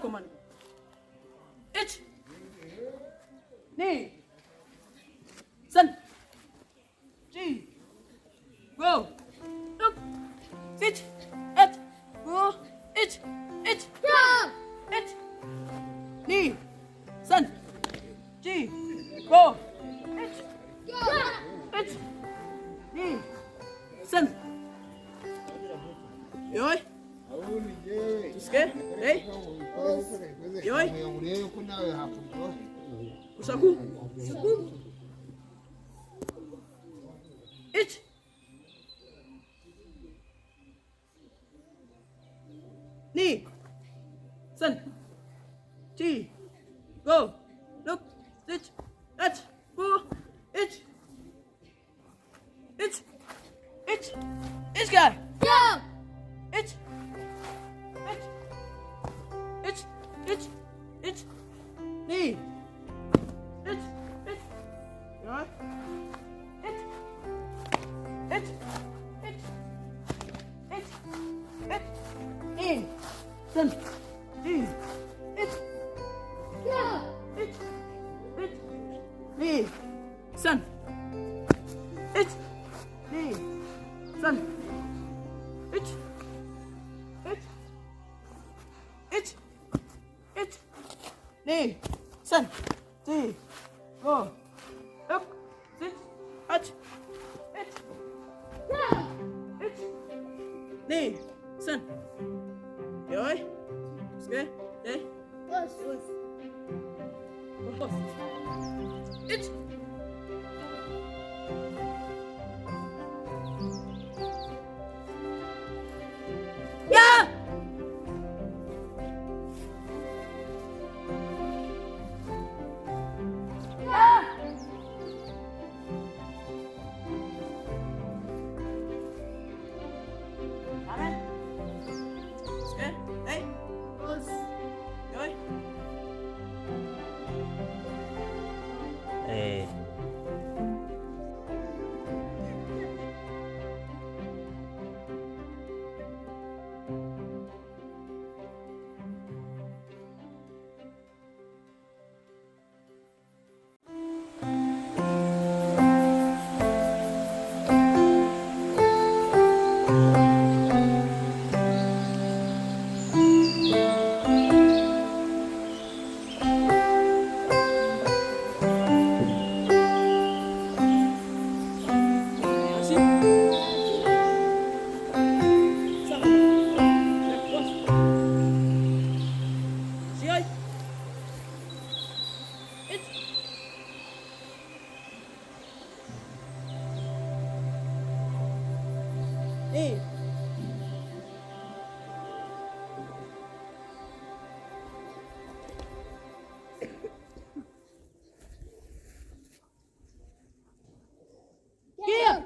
Command. Ich. Nee. Sen. G. Go. Look. Sit. Et. Go. Ich. Ich. Ja. Et. Nee. Sen. G. Go. Ich. Ja. Ich. Nee. Sen. Yoi. Tusikie? Hey. Yoi. Usaku. Usaku. Ich. Knee. Sun. T. Go. Look. Sit. Touch. Go. Itch. Itch. Itch. Itch guy. Go! Itch. Itch. Itch. Itch. Itch. Knee. Itch. Itch. Rồi. Itch. Itch. Itch. Itch. Itch. Knee. Sun. T. Itch. Go! Itch. Itch. Knee. Sun. Itch. Knee. Sun. Itch. Itch. Itch. Itch. Knee. Sun. T. Go. Look. Sit. Touch. Itch. Go! Itch. Knee. Sun. Rồi. Ok. Đây. Push. Push. Itch. Yeah. Go! Amen. Ok. Đây. Push. Rồi. Ê. Así. Sao? Push. Chị ơi. Itch. Đi. Kia!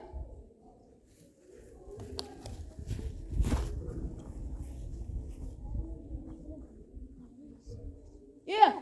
Yeah.